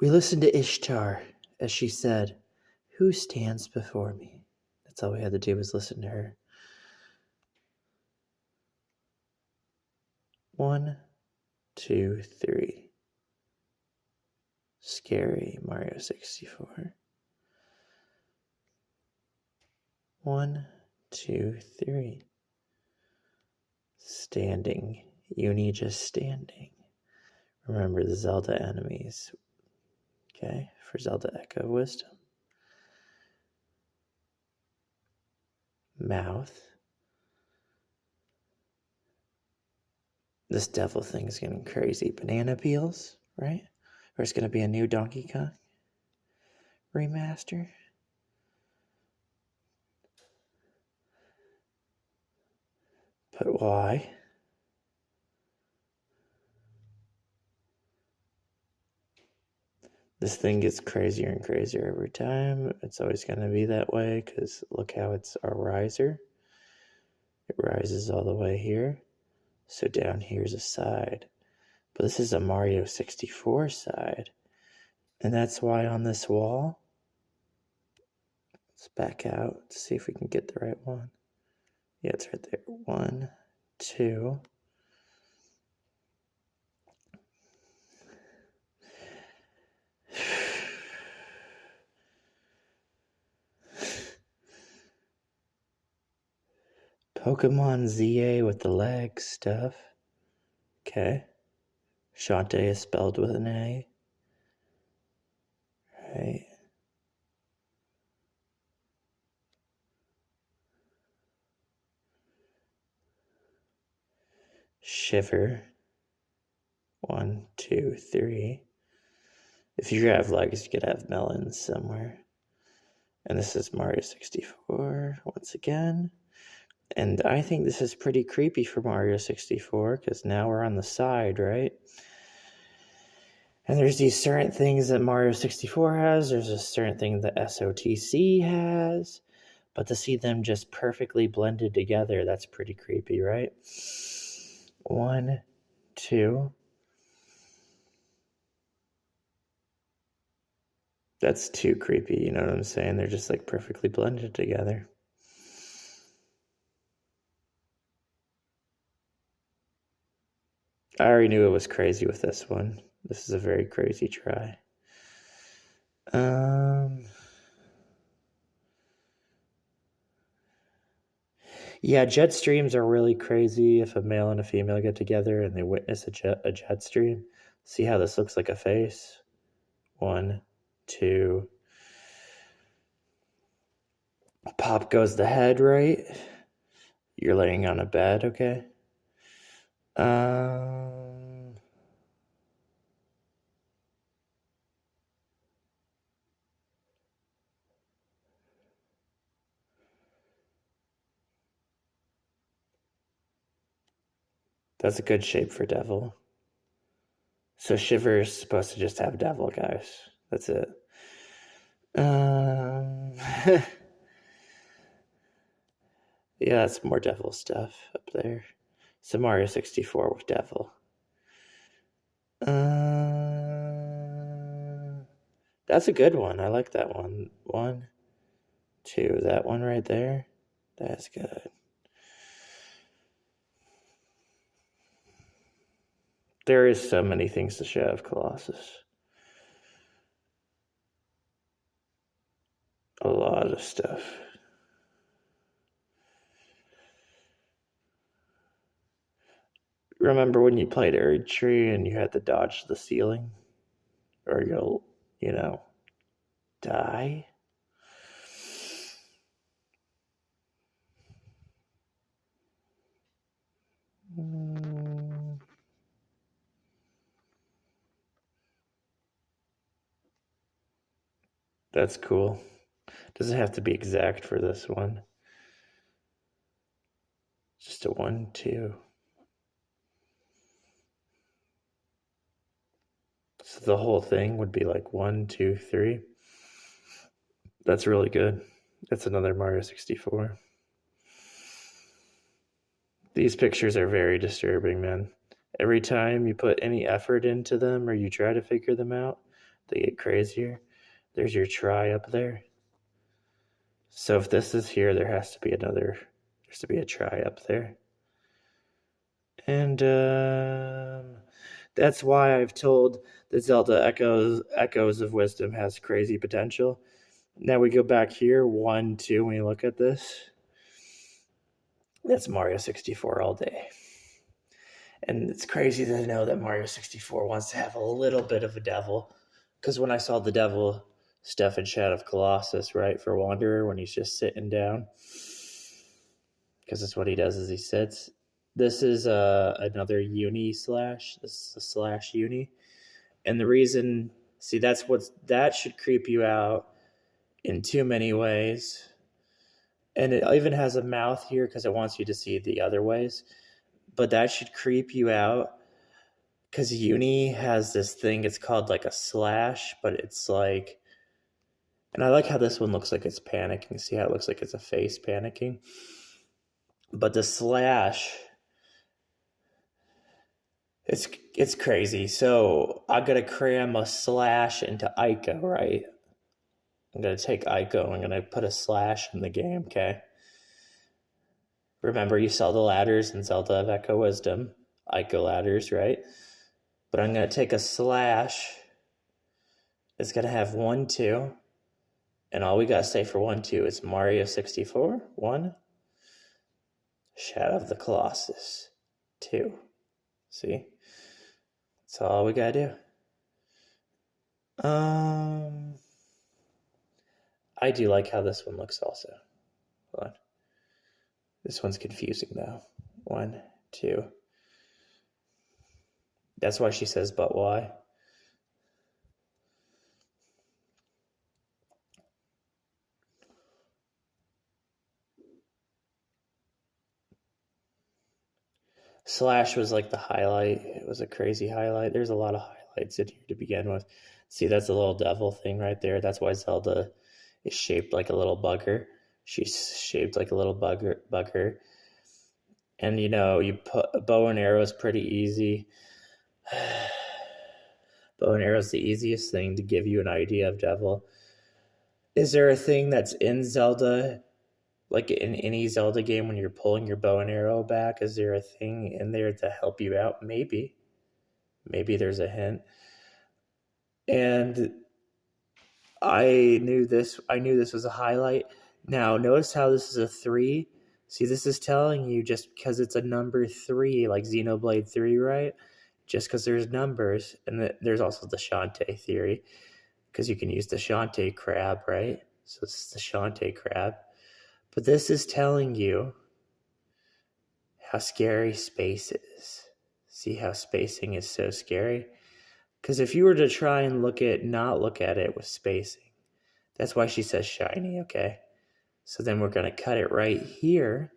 We listened to Ishtar as she said, "Who stands before me?" That's all we had to do was listen to her. 1, 2, 3. Scary Mario 64. 1, 2, 3. Standing. Uni just standing. Remember the Zelda enemies. Okay, for Zelda Echo Wisdom. Mouth. This devil thing is getting crazy. Banana peels, right? Or it's going to be a new Donkey Kong remaster. But why? This thing gets crazier and crazier every time. It's always going to be that way because look how it's a riser. It rises all the way here. So down here's a side. But this is a Mario 64 side. And that's why on this wall, let's back out to see if we can get the right one. Yeah, it's right there. 1, 2. Pokemon ZA with the leg stuff. Okay. Shantae is spelled with an A. Right. Shiver. 1, 2, 3. If you have legs, you could have melons somewhere. And this is Mario 64 once again. And I think this is pretty creepy for Mario 64 because now we're on the side, right? And there's these certain things that Mario 64 has. There's a certain thing that SOTC has. But to see them just perfectly blended together, that's pretty creepy, right? 1, 2. That's too creepy, you know what I'm saying? They're just like perfectly blended together. I already knew it was crazy with this one. This is a very crazy try. Yeah, jet streams are really crazy if a male and a female get together and they witness a jet stream. See how this looks like a face? 1, 2. Pop goes the head, right? You're laying on a bed, okay? That's a good shape for devil. So Shiver is supposed to just have devil, guys. That's it. Yeah, that's more devil stuff up there. So Mario 64 with devil. That's a good one. I like that one. 1, 2. That one right there. That's good. There is so many things to show of Colossus. A lot of stuff. Remember when you played Erdtree and you had to dodge the ceiling? Or you'll, die? That's cool. Doesn't have to be exact for this one. Just a 1, 2. So the whole thing would be like 1, 2, 3. That's really good. That's another Mario 64. These pictures are very disturbing, man. Every time you put any effort into them or you try to figure them out, they get crazier. There's your try up there. So if this is here, there has to be a try up there. And that's why I've told that Zelda Echoes of Wisdom has crazy potential. Now we go back here, 1, 2, when you look at this. That's Mario 64 all day. And it's crazy to know that Mario 64 wants to have a little bit of a devil. Because when I saw the devil stuff in Shadow of Colossus, right, for Wanderer, when he's just sitting down, because that's what he does is he sits. This is another uni slash. This is a slash uni. And the reason, see, that should creep you out in too many ways. And it even has a mouth here because it wants you to see the other ways. But that should creep you out because uni has this thing, it's called like a slash, but it's like, and I like how this one looks like it's panicking. See how it looks like it's a face panicking? But the slash, it's crazy. So I'm going to cram a slash into Ico, right? I'm going to take Ico and I'm going to put a slash in the game, okay? Remember, you saw the ladders in Zelda of Echo Wisdom, Ico ladders, right? But I'm going to take a slash. It's going to have 1, 2. And all we got to say for 1, 2 is Mario 64, 1. Shadow of the Colossus, 2. See? That's all we got to do. I do like how this one looks also. Hold on. This one's confusing though. 1, 2. That's why she says, but why? Slash was like the highlight. It was a crazy highlight. There's a lot of highlights in here to begin with. See, that's a little devil thing right there. That's why Zelda is shaped like a little bugger. She's shaped like a little bugger. And, you know, you put a bow and arrow is pretty easy. Bow and arrow is the easiest thing to give you an idea of devil. Is there a thing that's in Zelda, like in any Zelda game when you're pulling your bow and arrow back? Is there a thing in there to help you out? Maybe. Maybe there's a hint. And I knew this was a highlight. Now, notice how this is a 3. See, this is telling you just because it's a number 3, like Xenoblade 3, right? Just because there's numbers. And there's also the Shantae theory, because you can use the Shantae crab, right? So this is the Shantae crab. But this is telling you how scary space is. See how spacing is so scary? Because if you were to try and not look at it with spacing, that's why she says shiny, okay? So then we're going to cut it right here,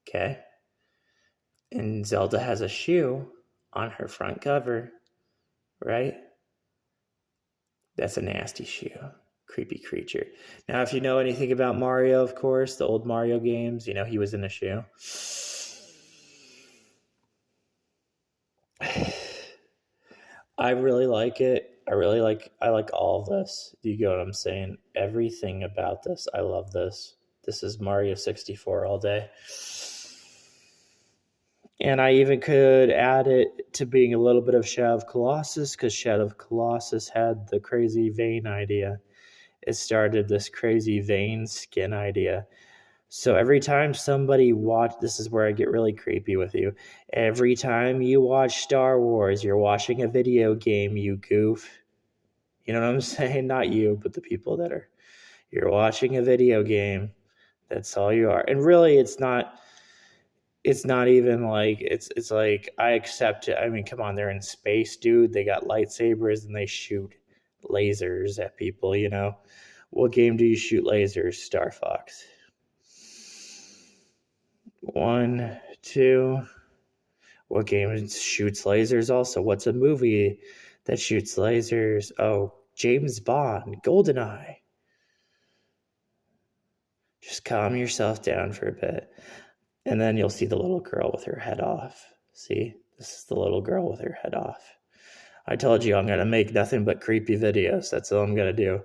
okay? And Zelda has a shoe on her front cover, right? That's a nasty shoe. Creepy creature. Now, if you know anything about Mario, of course, the old Mario games, you know he was in a shoe. I really like it. I like all of this. Do you get what I'm saying? Everything about this. I love this. This is Mario 64 all day. And I even could add it to being a little bit of Shadow of Colossus, because Shadow of Colossus had the crazy vein idea. It started this crazy vein skin idea. So every time somebody this is where I get really creepy with you. Every time you watch Star Wars, you're watching a video game, you goof. You know what I'm saying? Not you, but the people that are. You're watching a video game. That's all you are. And really, it's not even like, it's like, I accept it. I mean, come on, they're in space, dude. They got lightsabers and they shoot lasers at people, you know. What game do you shoot lasers? Star Fox. 1, 2. What game shoots lasers also? What's a movie that shoots lasers? Oh, James Bond, GoldenEye. Just calm yourself down for a bit. And then you'll see the little girl with her head off. See? This is the little girl with her head off. I told you I'm going to make nothing but creepy videos. That's all I'm going to do.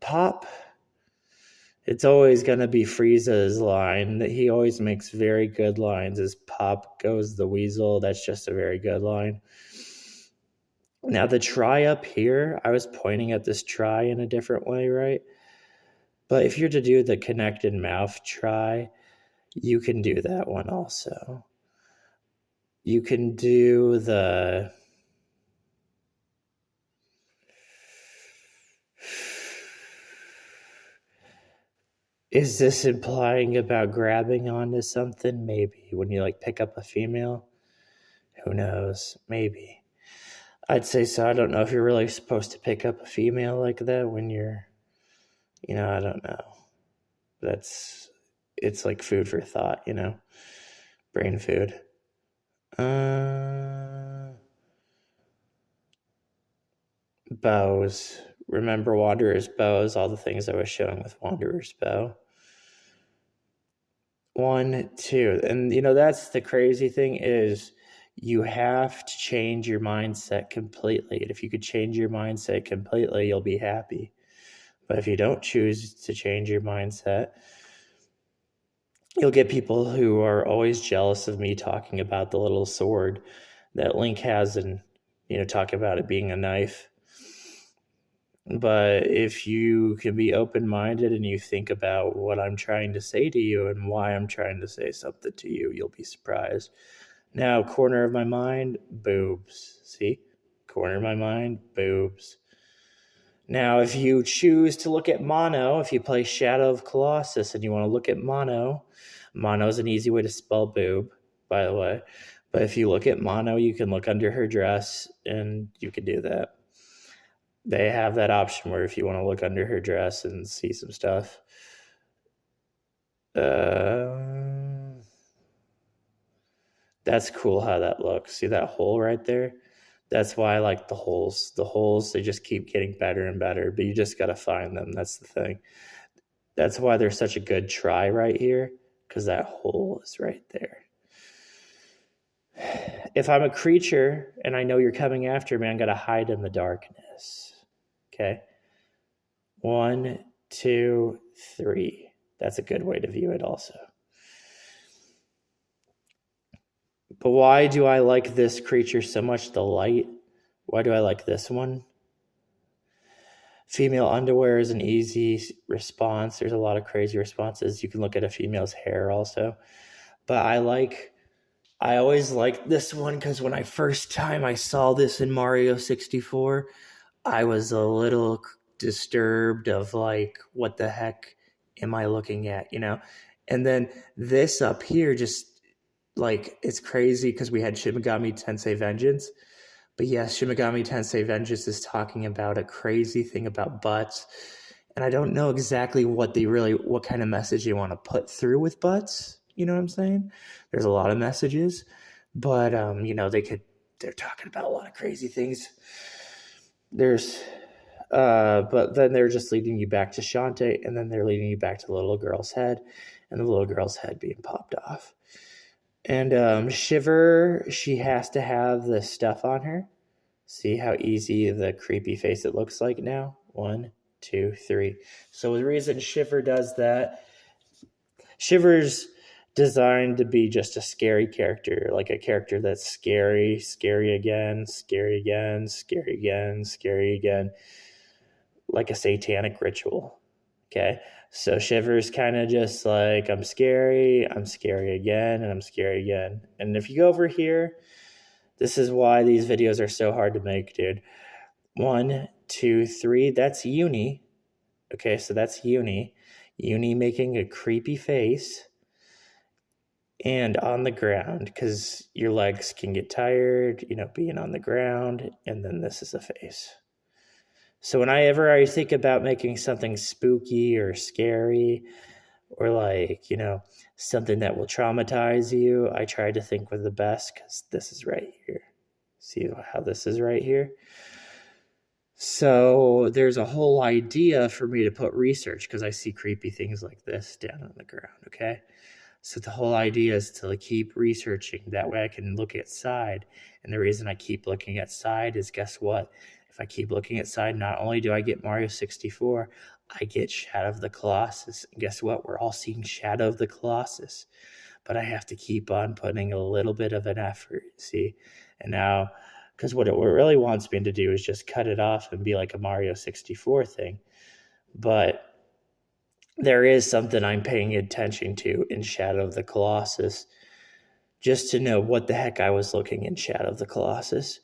Pop, it's always going to be Frieza's line. He always makes very good lines. As Pop goes the weasel, that's just a very good line. Now the try up here, I was pointing at this try in a different way, right? But if you're to do the connected mouth try, you can do that one also. You can do the... Is this implying about grabbing onto something? Maybe. When you like pick up a female? Who knows? Maybe. I'd say so. I don't know if you're really supposed to pick up a female like that when you're, I don't know. It's like food for thought, brain food. Bows. Remember Wanderer's bows, all the things I was showing with Wanderer's bow. 1, 2. And, that's the crazy thing is you have to change your mindset completely. And if you could change your mindset completely, you'll be happy. But if you don't choose to change your mindset, you'll get people who are always jealous of me talking about the little sword that Link has and, talk about it being a knife. But if you can be open-minded and you think about what I'm trying to say to you and why I'm trying to say something to you, you'll be surprised. Now, corner of my mind, boobs. See? Corner of my mind, boobs. Now, if you choose to look at mono, if you play Shadow of Colossus and you want to look at mono is an easy way to spell boob, by the way. But if you look at mono, you can look under her dress and you can do that. They have that option where if you want to look under her dress and see some stuff. That's cool how that looks. See that hole right there? That's why I like the holes. The holes, they just keep getting better and better, but you just got to find them. That's the thing. That's why they're such a good try right here, because that hole is right there. If I'm a creature and I know you're coming after me, I'm going to hide in the darkness. Okay? 1, 2, 3. That's a good way to view it also. But why do I like this creature so much? The light. Why do I like this one? Female underwear is an easy response. There's a lot of crazy responses. You can look at a female's hair also. But I always liked this one because when first time I saw this in Mario 64, I was a little disturbed of like, what the heck am I looking at, And then this up here just like, it's crazy because we had Shin Megami Tensei Vengeance. But yes, Shin Megami Tensei Vengeance is talking about a crazy thing about butts. And I don't know exactly what kind of message they want to put through with butts. You know what I'm saying? There's a lot of messages. But, they're talking about a lot of crazy things. But then they're just leading you back to Shantae, and then they're leading you back to the little girl's head, and the little girl's head being popped off. And Shiver, she has to have the stuff on her. See how easy the creepy face it looks like now? 1, 2, 3. So the reason Shiver does that, Shiver's designed to be just a scary character, like a character that's scary, scary again, scary again, scary again, scary again, like a satanic ritual. Okay, so Shiver's kind of just like, I'm scary again, and I'm scary again. And if you go over here, this is why these videos are so hard to make, dude. 1, 2, 3, that's Uni. Okay, so that's Uni. Uni making a creepy face. And on the ground, because your legs can get tired, being on the ground. And then this is a face. So whenever I think about making something spooky or scary or like, something that will traumatize you, I try to think with the best because this is right here. See how this is right here? So there's a whole idea for me to put research because I see creepy things like this down on the ground, okay? So the whole idea is to keep researching. That way I can look at side. And the reason I keep looking at side is, guess what? If I keep looking at side, not only do I get Mario 64, I get Shadow of the Colossus. And guess what? We're all seeing Shadow of the Colossus. But I have to keep on putting a little bit of an effort, see? And now, because what it really wants me to do is just cut it off and be like a Mario 64 thing. But there is something I'm paying attention to in Shadow of the Colossus, just to know what the heck I was looking in Shadow of the Colossus.